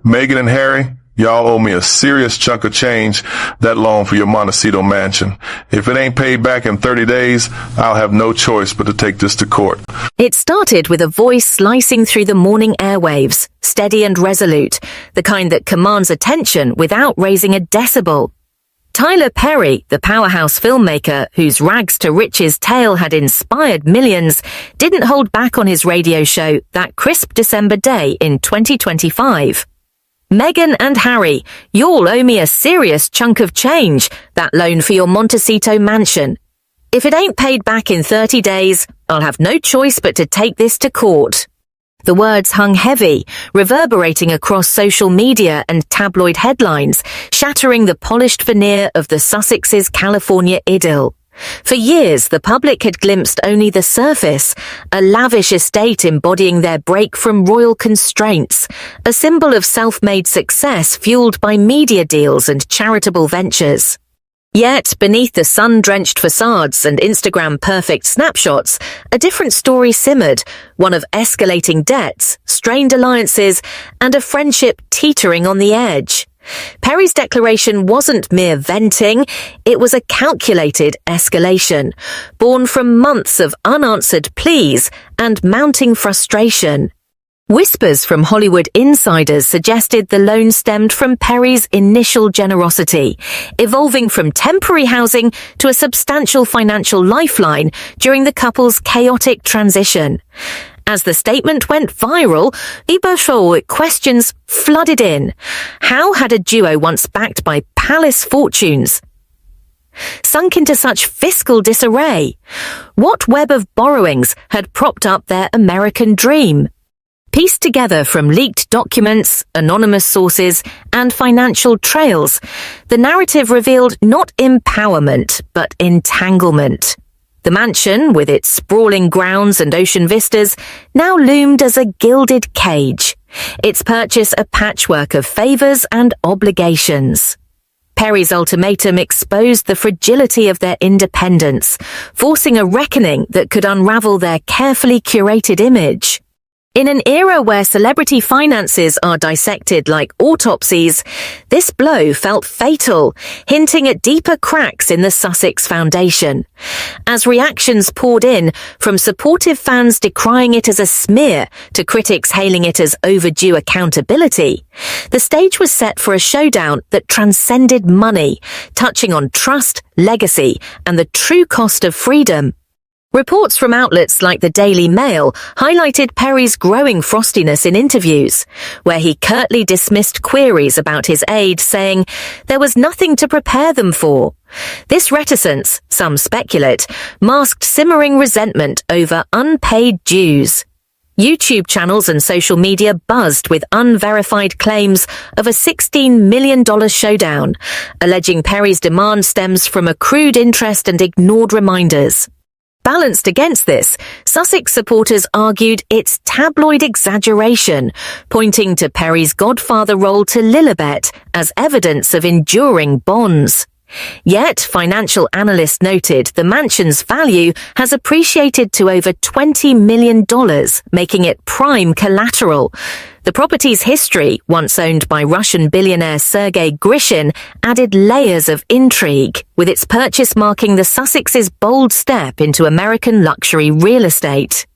Meghan and Harry, y'all owe me a serious chunk of change, that loan for your Montecito mansion. If it ain't paid back in 30 days, I'll have no choice but to take this to court. It started with a voice slicing through the morning airwaves, steady and resolute, the kind that commands attention without raising a decibel. Tyler Perry, the powerhouse filmmaker whose rags to riches tale had inspired millions, didn't hold back on his radio show that crisp December day in 2025. Meghan and Harry, y'all owe me a serious chunk of change, that loan for your Montecito mansion. If it ain't paid back in 30 days, I'll have no choice but to take this to court. The words hung heavy, reverberating across social media and tabloid headlines, shattering the polished veneer of the Sussexes' California idyll. For years, the public had glimpsed only the surface, a lavish estate embodying their break from royal constraints, a symbol of self-made success fueled by media deals and charitable ventures. Yet, beneath the sun-drenched facades and Instagram-perfect snapshots, a different story simmered, one of escalating debts, strained alliances, and a friendship teetering on the edge. Perry's declaration wasn't mere venting, it was a calculated escalation, born from months of unanswered pleas and mounting frustration. Whispers from Hollywood insiders suggested the loan stemmed from Perry's initial generosity, evolving from temporary housing to a substantial financial lifeline during the couple's chaotic transition. As the statement went viral, questions flooded in. How had a duo once backed by palace fortunes sunk into such fiscal disarray? What web of borrowings had propped up their American dream? Pieced together from leaked documents, anonymous sources, and financial trails, the narrative revealed not empowerment, but entanglement. The mansion, with its sprawling grounds and ocean vistas, now loomed as a gilded cage, its purchase a patchwork of favors and obligations. Perry's ultimatum exposed the fragility of their independence, forcing a reckoning that could unravel their carefully curated image. In an era where celebrity finances are dissected like autopsies, this blow felt fatal, hinting at deeper cracks in the Sussex foundation. As reactions poured in, from supportive fans decrying it as a smear to critics hailing it as overdue accountability, the stage was set for a showdown that transcended money, touching on trust, legacy, and the true cost of freedom. Reports from outlets like the Daily Mail highlighted Perry's growing frostiness in interviews, where he curtly dismissed queries about his aid, saying there was nothing to prepare them for. This reticence, some speculate, masked simmering resentment over unpaid dues. YouTube channels and social media buzzed with unverified claims of a $16 million showdown, alleging Perry's demand stems from accrued interest and ignored reminders. Balanced against this, Sussex supporters argued it's tabloid exaggeration, pointing to Perry's godfather role to Lilibet as evidence of enduring bonds. Yet, financial analysts noted the mansion's value has appreciated to over $20 million, making it prime collateral. The property's history, once owned by Russian billionaire Sergei Grishin, added layers of intrigue, with its purchase marking the Sussexes' bold step into American luxury real estate.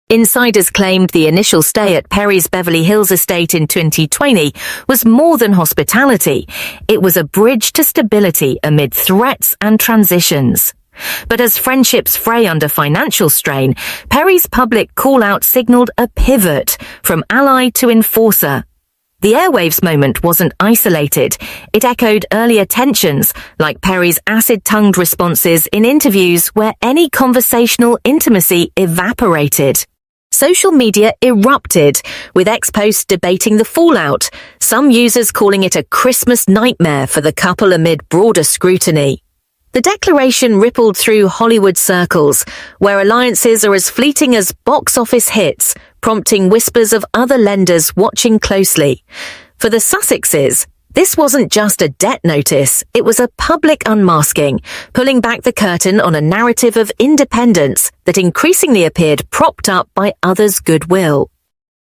Insiders claimed the initial stay at Perry's Beverly Hills estate in 2020 was more than hospitality. It was a bridge to stability amid threats and transitions. But as friendships fray under financial strain, Perry's public call-out signaled a pivot from ally to enforcer. The airwaves moment wasn't isolated. It echoed earlier tensions, like Perry's acid-tongued responses in interviews where any conversational intimacy evaporated. Social media erupted, with ex-posts debating the fallout, some users calling it a Christmas nightmare for the couple amid broader scrutiny. The declaration rippled through Hollywood circles, where alliances are as fleeting as box office hits, prompting whispers of other lenders watching closely. For the Sussexes, this wasn't just a debt notice, it was a public unmasking, pulling back the curtain on a narrative of independence that increasingly appeared propped up by others' goodwill.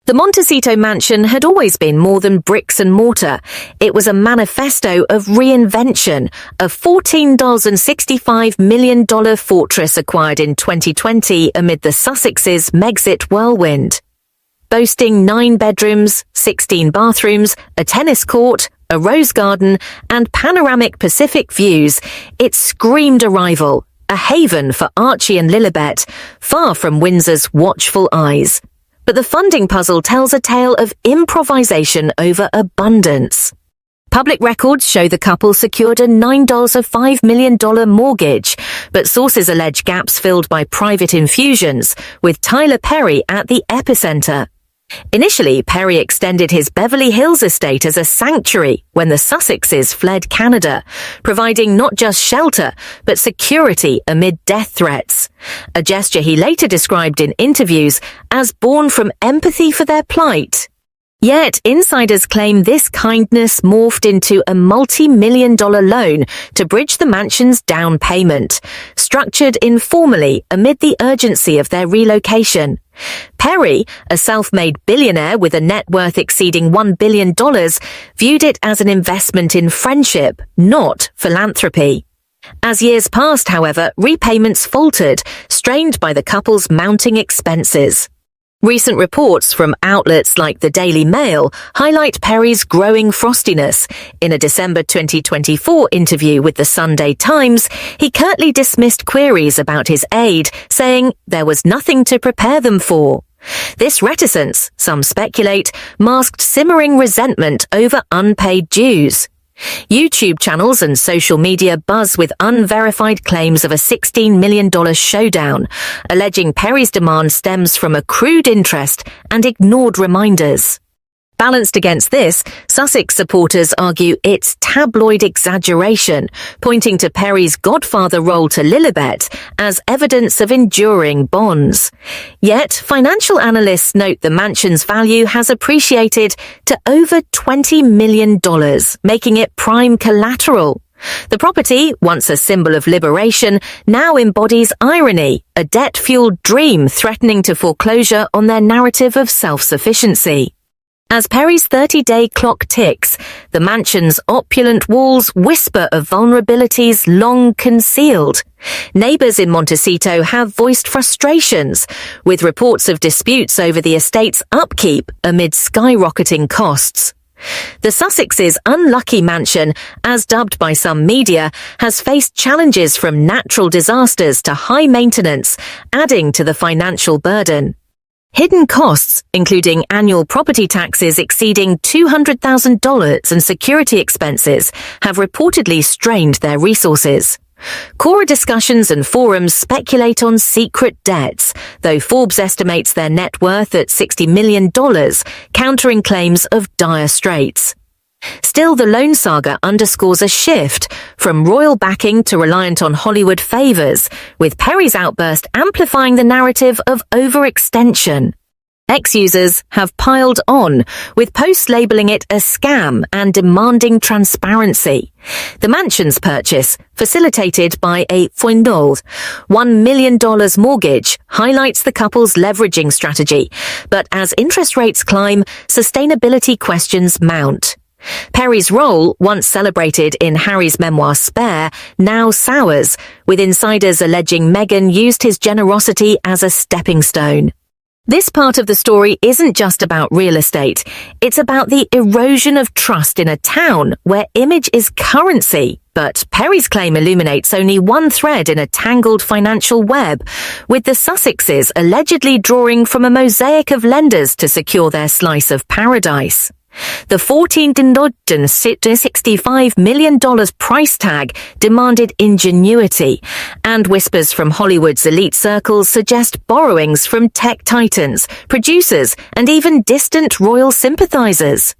The Montecito mansion had always been more than bricks and mortar. It was a manifesto of reinvention, a $14.65 million fortress acquired in 2020 amid the Sussexes' Megxit whirlwind. Boasting 9 bedrooms, 16 bathrooms, a tennis court, a rose garden, and panoramic Pacific views, it screamed arrival, a haven for Archie and Lilibet, far from Windsor's watchful eyes. But the funding puzzle tells a tale of improvisation over abundance. Public records show the couple secured a $9.5 million mortgage, but sources allege gaps filled by private infusions, with Tyler Perry at the epicenter. Initially, Perry extended his Beverly Hills estate as a sanctuary when the Sussexes fled Canada, providing not just shelter, but security amid death threats. A gesture he later described in interviews as born from empathy for their plight. Yet, insiders claim this kindness morphed into a multi-million-dollar loan to bridge the mansion's down payment, structured informally amid the urgency of their relocation. Perry, a self-made billionaire with a net worth exceeding $1 billion, viewed it as an investment in friendship, not philanthropy. As years passed, however, repayments faltered, strained by the couple's mounting expenses. Recent reports from outlets like the Daily Mail highlight Perry's growing frostiness. In a December 2024 interview with the Sunday Times, he curtly dismissed queries about his aid, saying there was nothing to prepare them for. This reticence, some speculate, masked simmering resentment over unpaid dues. YouTube channels and social media buzz with unverified claims of a $16 million showdown, alleging Perry's demand stems from accrued interest and ignored reminders. Balanced against this, Sussex supporters argue it's tabloid exaggeration, pointing to Perry's godfather role to Lilibet as evidence of enduring bonds. Yet, financial analysts note the mansion's value has appreciated to over $20 million, making it prime collateral. The property, once a symbol of liberation, now embodies irony, a debt-fueled dream threatening to foreclosure on their narrative of self-sufficiency. As Perry's 30-day clock ticks, the mansion's opulent walls whisper of vulnerabilities long concealed. Neighbors in Montecito have voiced frustrations, with reports of disputes over the estate's upkeep amid skyrocketing costs. The Sussexes' unlucky mansion, as dubbed by some media, has faced challenges from natural disasters to high maintenance, adding to the financial burden. Hidden costs, including annual property taxes exceeding $200,000 and security expenses, have reportedly strained their resources. Quora discussions and forums speculate on secret debts, though Forbes estimates their net worth at $60 million, countering claims of dire straits. Still, the loan saga underscores a shift from royal backing to reliant on Hollywood favors, with Perry's outburst amplifying the narrative of overextension. Ex-users have piled on, with posts labeling it a scam and demanding transparency. The mansion's purchase, facilitated by a $1 million mortgage, highlights the couple's leveraging strategy, but as interest rates climb, sustainability questions mount. Perry's role, once celebrated in Harry's memoir Spare, now sours, with insiders alleging Meghan used his generosity as a stepping stone. This part of the story isn't just about real estate. It's about the erosion of trust in a town where image is currency. But Perry's claim illuminates only one thread in a tangled financial web, with the Sussexes allegedly drawing from a mosaic of lenders to secure their slice of paradise. The $14.65 million price tag demanded ingenuity, and whispers from Hollywood's elite circles suggest borrowings from tech titans, producers, and even distant royal sympathizers.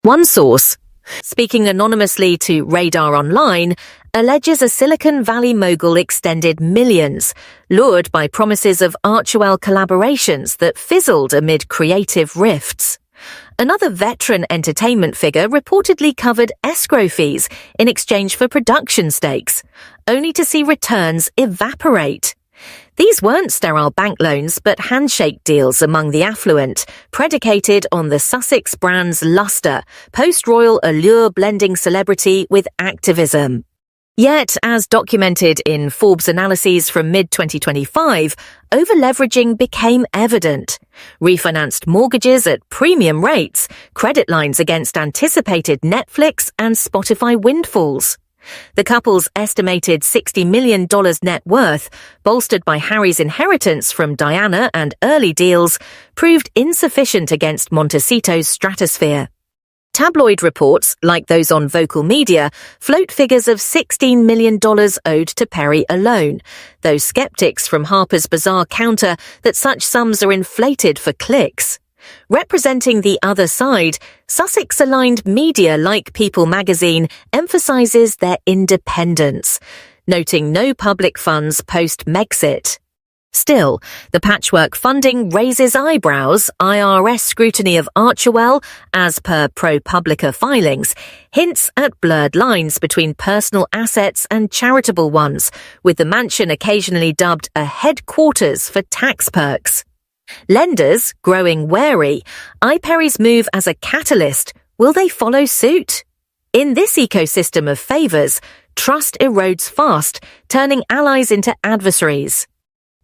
One source, speaking anonymously to Radar Online, alleges a Silicon Valley mogul extended millions, lured by promises of Archewell collaborations that fizzled amid creative rifts. Another veteran entertainment figure reportedly covered escrow fees in exchange for production stakes, only to see returns evaporate. These weren't sterile bank loans, but handshake deals among the affluent, predicated on the Sussex brand's luster, post-royal allure blending celebrity with activism. Yet, as documented in Forbes analyses from mid-2025, over-leveraging became evident. Refinanced mortgages at premium rates, credit lines against anticipated Netflix and Spotify windfalls. The couple's estimated $60 million net worth, bolstered by Harry's inheritance from Diana and early deals, proved insufficient against Montecito's stratosphere. Tabloid reports, like those on Vocal Media, float figures of $16 million owed to Perry alone, though skeptics from Harper's Bazaar counter that such sums are inflated for clicks. Representing the other side, Sussex-aligned media like People magazine emphasizes their independence, noting no public funds post-Megxit. Still, the patchwork funding raises eyebrows. IRS scrutiny of Archewell, as per ProPublica filings, hints at blurred lines between personal assets and charitable ones, with the mansion occasionally dubbed a headquarters for tax perks. Lenders, growing wary, eye Perry's move as a catalyst. Will they follow suit? In this ecosystem of favours, trust erodes fast, turning allies into adversaries.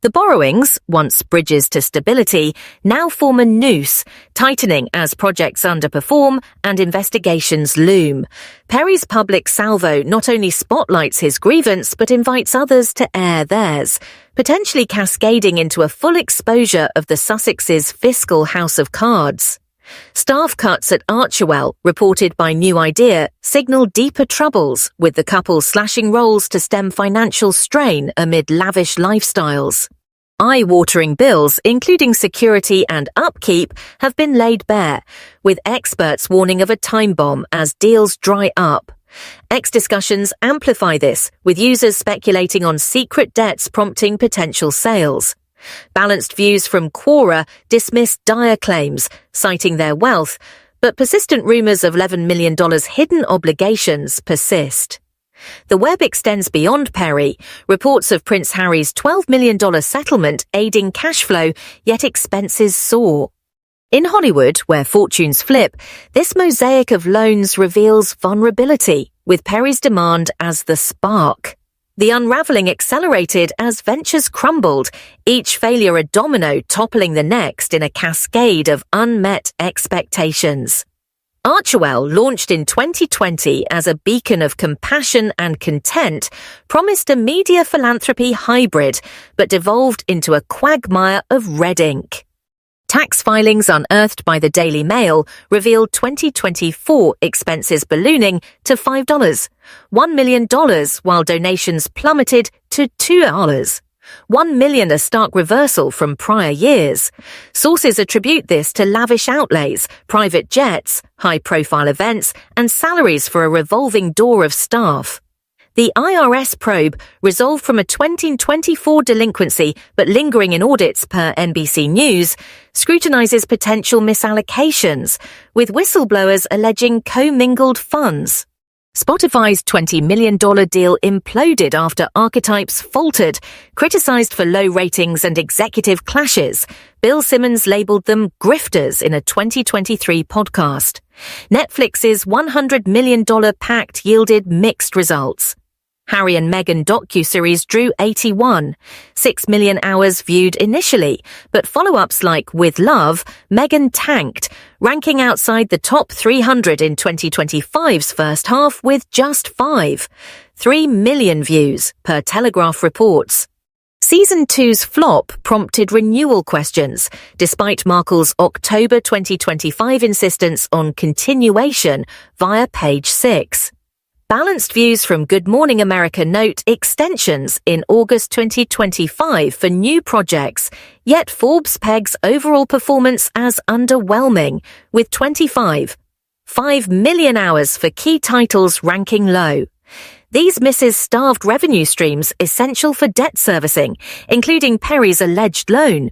The borrowings, once bridges to stability, now form a noose, tightening as projects underperform and investigations loom. Perry's public salvo not only spotlights his grievance but invites others to air theirs, potentially cascading into a full exposure of the Sussexes' fiscal house of cards. Staff cuts at Archewell, reported by New Idea, signal deeper troubles, with the couple slashing roles to stem financial strain amid lavish lifestyles. Eye-watering bills, including security and upkeep, have been laid bare, with experts warning of a time bomb as deals dry up. X-discussions amplify this, with users speculating on secret debts prompting potential sales. Balanced views from Quora dismiss dire claims, citing their wealth, but persistent rumours of $11 million hidden obligations persist. The web extends beyond Perry, reports of Prince Harry's $12 million settlement aiding cash flow, yet expenses soar. In Hollywood, where fortunes flip, this mosaic of loans reveals vulnerability, with Perry's demand as the spark. The unravelling accelerated as ventures crumbled, each failure a domino toppling the next in a cascade of unmet expectations. Archewell, launched in 2020 as a beacon of compassion and content, promised a media philanthropy hybrid, but devolved into a quagmire of red ink. Tax filings unearthed by the Daily Mail revealed 2024 expenses ballooning to $5, $1 million, while donations plummeted to $2. $1 million, a stark reversal from prior years. Sources attribute this to lavish outlays, private jets, high-profile events, and salaries for a revolving door of staff. The IRS probe, resolved from a 2024 delinquency but lingering in audits per NBC News, scrutinizes potential misallocations, with whistleblowers alleging commingled funds. Spotify's $20 million deal imploded after archetypes faltered, criticized for low ratings and executive clashes. Bill Simmons labeled them grifters in a 2023 podcast. Netflix's $100 million pact yielded mixed results. Harry and Meghan docuseries drew 81, 6 million hours viewed initially, but follow-ups like With Love, Meghan tanked, ranking outside the top 300 in 2025's first half with just 5. 3 million views, per Telegraph reports. Season 2's flop prompted renewal questions, despite Markle's October 2025 insistence on continuation via Page 6. Balanced views from Good Morning America note extensions in August 2025 for new projects, yet Forbes pegs overall performance as underwhelming, with 25. 5 million hours for key titles ranking low. These misses starved revenue streams essential for debt servicing, including Perry's alleged loan.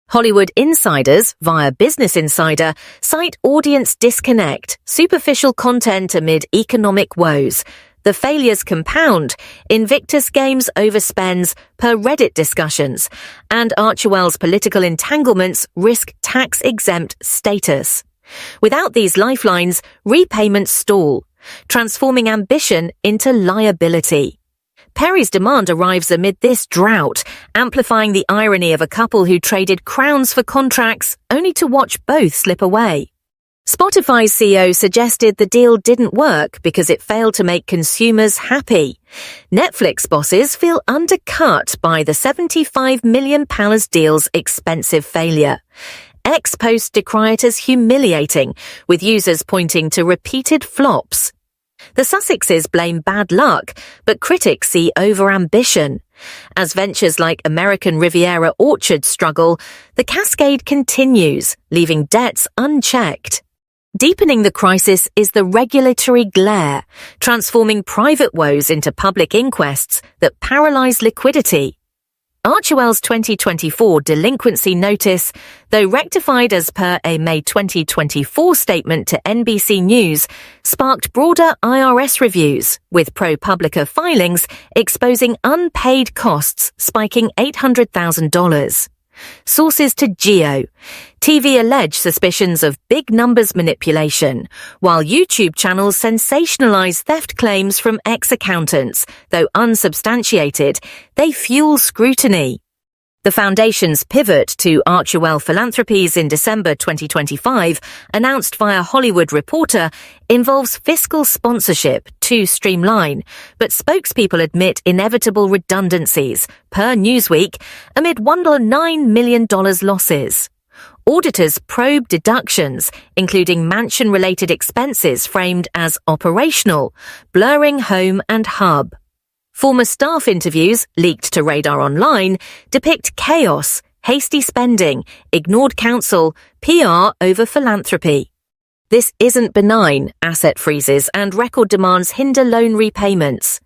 Hollywood insiders, via Business Insider, cite audience disconnect, superficial content amid economic woes. The failures compound. Invictus Games overspends per Reddit discussions, and Archewell's political entanglements risk tax-exempt status. Without these lifelines, repayments stall, transforming ambition into liability. Perry's demand arrives amid this drought, amplifying the irony of a couple who traded crowns for contracts only to watch both slip away. Spotify's CEO suggested the deal didn't work because it failed to make consumers happy. Netflix bosses feel undercut by the £75 million deal's expensive failure. X posts decry it as humiliating, with users pointing to repeated flops. The Sussexes blame bad luck, but critics see overambition. As ventures like American Riviera Orchard struggle, the cascade continues, leaving debts unchecked. Deepening the crisis is the regulatory glare, transforming private woes into public inquests that paralyze liquidity. Archewell's 2024 delinquency notice, though rectified as per a May 2024 statement to NBC News, sparked broader IRS reviews, with ProPublica filings exposing unpaid costs spiking $800,000. Sources to Geo. TV allege suspicions of big numbers manipulation, while YouTube channels sensationalize theft claims from ex-accountants. Though unsubstantiated, they fuel scrutiny. The Foundation's pivot to Archewell Philanthropies in December 2025, announced via Hollywood Reporter, involves fiscal sponsorship to streamline, but spokespeople admit inevitable redundancies, per Newsweek, amid $1.9 million losses. Auditors probe deductions, including mansion-related expenses framed as operational, blurring home and hub. Former staff interviews, leaked to Radar Online, depict chaos, hasty spending, ignored counsel, PR over philanthropy. This isn't benign. Asset freezes and record demands hinder loan repayments.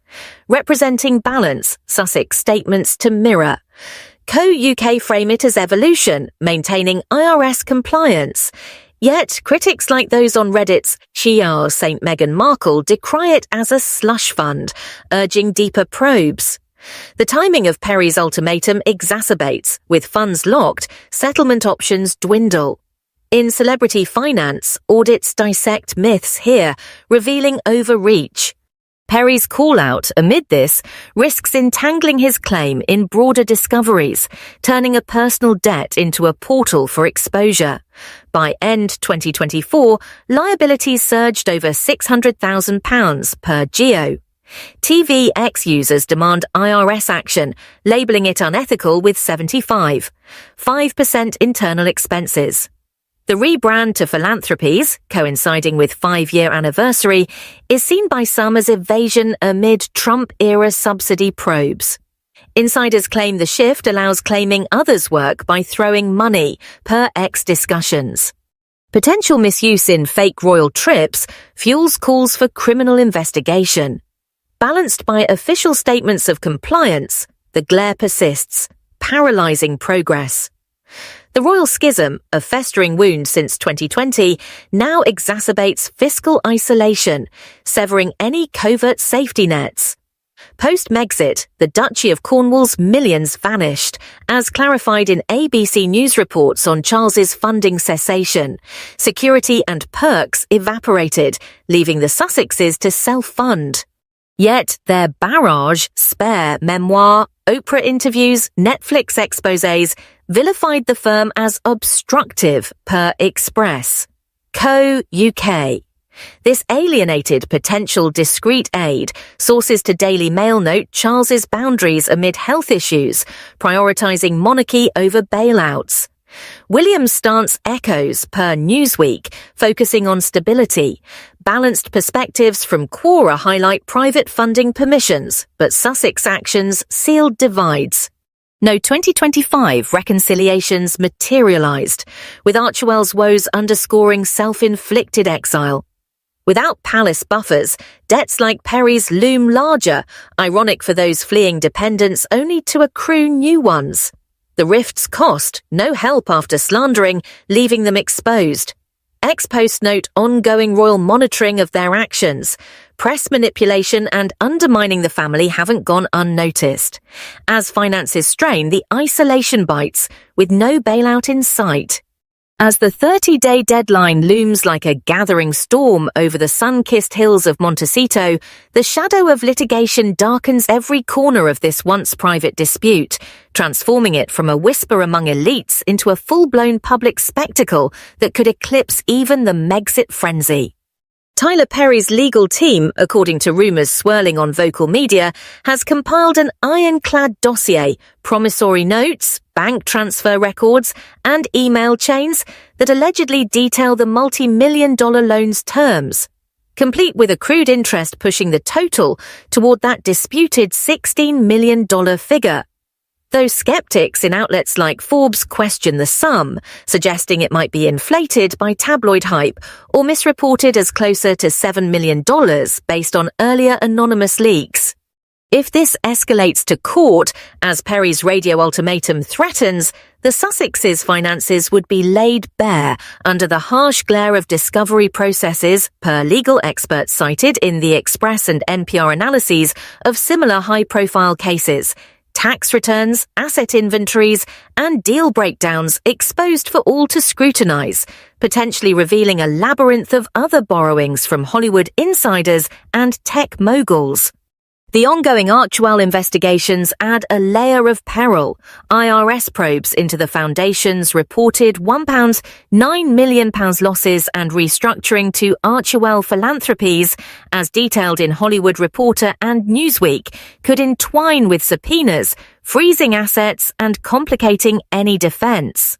Representing balance, Sussex statements to Mirror. Co-UK frame it as evolution, maintaining IRS compliance. Yet, critics like those on Reddit's Chiar St. Meghan Markle decry it as a slush fund, urging deeper probes. The timing of Perry's ultimatum exacerbates. With funds locked, settlement options dwindle. In celebrity finance, audits dissect myths here, revealing overreach. Perry's call-out amid this risks entangling his claim in broader discoveries, turning a personal debt into a portal for exposure. By end 2024, liabilities surged over £600,000 per Geo. TV ex-users demand IRS action, labelling it unethical with 5% internal expenses. The rebrand to Philanthropies, coinciding with 5-year anniversary, is seen by some as evasion amid Trump-era subsidy probes. Insiders claim the shift allows claiming others' work by throwing money, per ex discussions. Potential misuse in fake royal trips fuels calls for criminal investigation. Balanced by official statements of compliance, the glare persists, paralyzing progress. The royal schism, a festering wound since 2020, now exacerbates fiscal isolation, severing any covert safety nets. Post-Megxit, the Duchy of Cornwall's millions vanished, as clarified in ABC News reports on Charles's funding cessation. Security and perks evaporated, leaving the Sussexes to self-fund. Yet their barrage, spare, memoir, Oprah interviews, Netflix exposés vilified the firm as obstructive, per Express. Co-UK. This alienated potential discreet aid. Sources to Daily Mail note Charles's boundaries amid health issues, prioritising monarchy over bailouts. William's stance echoes, per Newsweek, focusing on stability. Balanced perspectives from Quora highlight private funding permissions, but Sussex actions sealed divides. No 2025 reconciliations materialised, with Archewell's woes underscoring self-inflicted exile. Without palace buffers, debts like Perry's loom larger, ironic for those fleeing dependence only to accrue new ones. The rifts cost, no help after slandering, leaving them exposed. Ex-post note ongoing royal monitoring of their actions. Press manipulation and undermining the family haven't gone unnoticed. As finances strain, the isolation bites, with no bailout in sight. As the 30-day deadline looms like a gathering storm over the sun-kissed hills of Montecito, the shadow of litigation darkens every corner of this once private dispute, transforming it from a whisper among elites into a full-blown public spectacle that could eclipse even the Megxit frenzy. Tyler Perry's legal team, according to rumors swirling on vocal media, has compiled an ironclad dossier, promissory notes, bank transfer records, and email chains that allegedly detail the multi-million-dollar loan's terms, complete with accrued interest pushing the total toward that disputed $16 million figure. Though skeptics in outlets like Forbes question the sum, suggesting it might be inflated by tabloid hype or misreported as closer to $7 million based on earlier anonymous leaks. If this escalates to court, as Perry's radio ultimatum threatens, the Sussexes' finances would be laid bare under the harsh glare of discovery processes, per legal experts cited in the Express and NPR analyses of similar high-profile cases. Tax returns, asset inventories, and deal breakdowns exposed for all to scrutinize, potentially revealing a labyrinth of other borrowings from Hollywood insiders and tech moguls. The ongoing Archwell investigations add a layer of peril. IRS probes into the foundation's reported £9 million losses and restructuring to Archwell Philanthropies, as detailed in Hollywood Reporter and Newsweek, could entwine with subpoenas, freezing assets and complicating any defense.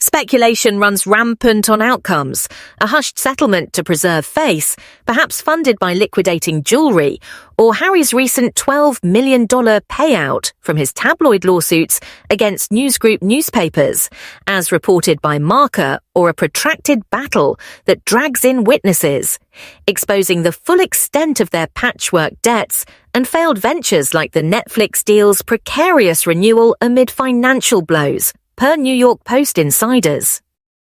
Speculation runs rampant on outcomes, a hushed settlement to preserve face, perhaps funded by liquidating jewelry, or Harry's recent $12 million payout from his tabloid lawsuits against newsgroup newspapers, as reported by Markle, or a protracted battle that drags in witnesses, exposing the full extent of their patchwork debts and failed ventures like the Netflix deal's precarious renewal amid financial blows, per New York Post insiders.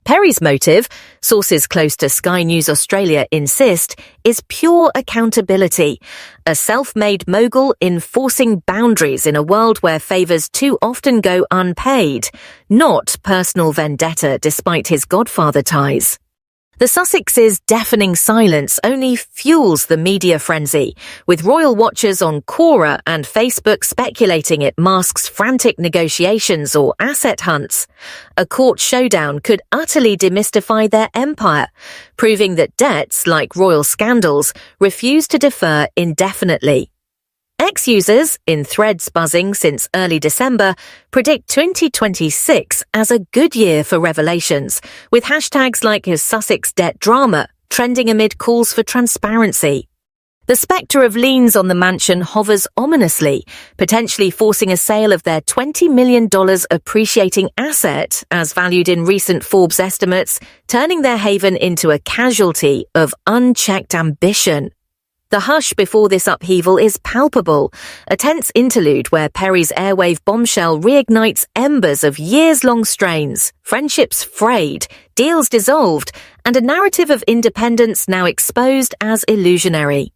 Perry's motive, sources close to Sky News Australia insist, is pure accountability, a self-made mogul enforcing boundaries in a world where favours too often go unpaid, not personal vendetta despite his godfather ties. The Sussexes' deafening silence only fuels the media frenzy, with royal watchers on Quora and Facebook speculating it masks frantic negotiations or asset hunts. A court showdown could utterly demystify their empire, proving that debts, like royal scandals, refuse to defer indefinitely. Ex-users, in threads buzzing since early December, predict 2026 as a good year for revelations, with hashtags like his Sussex debt drama trending amid calls for transparency. The spectre of liens on the mansion hovers ominously, potentially forcing a sale of their $20 million appreciating asset, as valued in recent Forbes estimates, turning their haven into a casualty of unchecked ambition. The hush before this upheaval is palpable, a tense interlude where Perry's airwave bombshell reignites embers of years-long strains, friendships frayed, deals dissolved, and a narrative of independence now exposed as illusionary.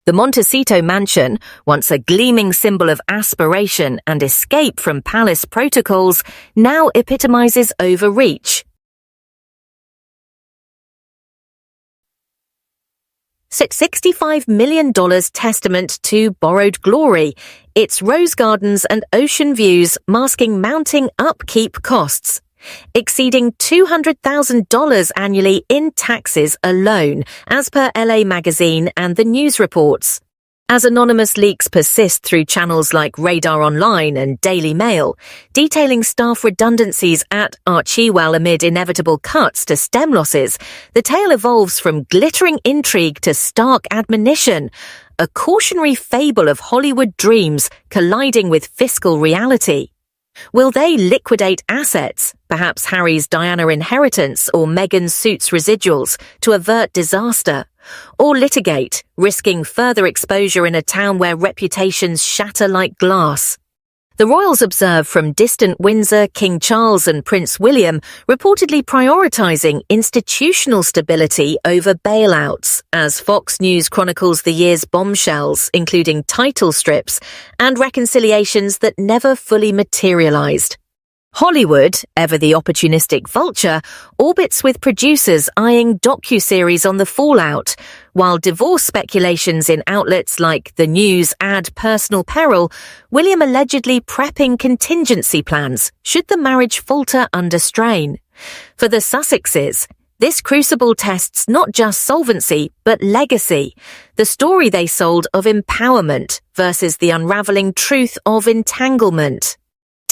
The Montecito mansion, once a gleaming symbol of aspiration and escape from palace protocols, now epitomizes overreach. $65 million testament to borrowed glory, its rose gardens and ocean views masking mounting upkeep costs, exceeding $200,000 annually in taxes alone, as per LA Magazine and the news reports. As anonymous leaks persist through channels like Radar Online and Daily Mail, detailing staff redundancies at Archewell amid inevitable cuts to stem losses, the tale evolves from glittering intrigue to stark admonition, a cautionary fable of Hollywood dreams colliding with fiscal reality. Will they liquidate assets, perhaps Harry's Diana inheritance or Meghan's suit's residuals, to avert disaster? Or litigate, risking further exposure in a town where reputations shatter like glass? The royals observe from distant Windsor, King Charles and Prince William reportedly prioritising institutional stability over bailouts, as Fox News chronicles the year's bombshells, including title strips and reconciliations that never fully materialised. Hollywood, ever the opportunistic vulture, orbits with producers eyeing docuseries on the fallout, while divorce speculations in outlets like The News add personal peril, William allegedly prepping contingency plans should the marriage falter under strain. For the Sussexes, this crucible tests not just solvency, but legacy, the story they sold of empowerment versus the unravelling truth of entanglement.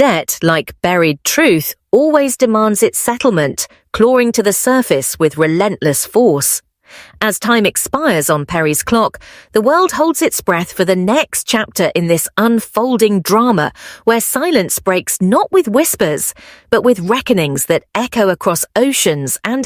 Debt, like buried truth, always demands its settlement, clawing to the surface with relentless force. As time expires on Perry's clock, the world holds its breath for the next chapter in this unfolding drama, where silence breaks not with whispers, but with reckonings that echo across oceans and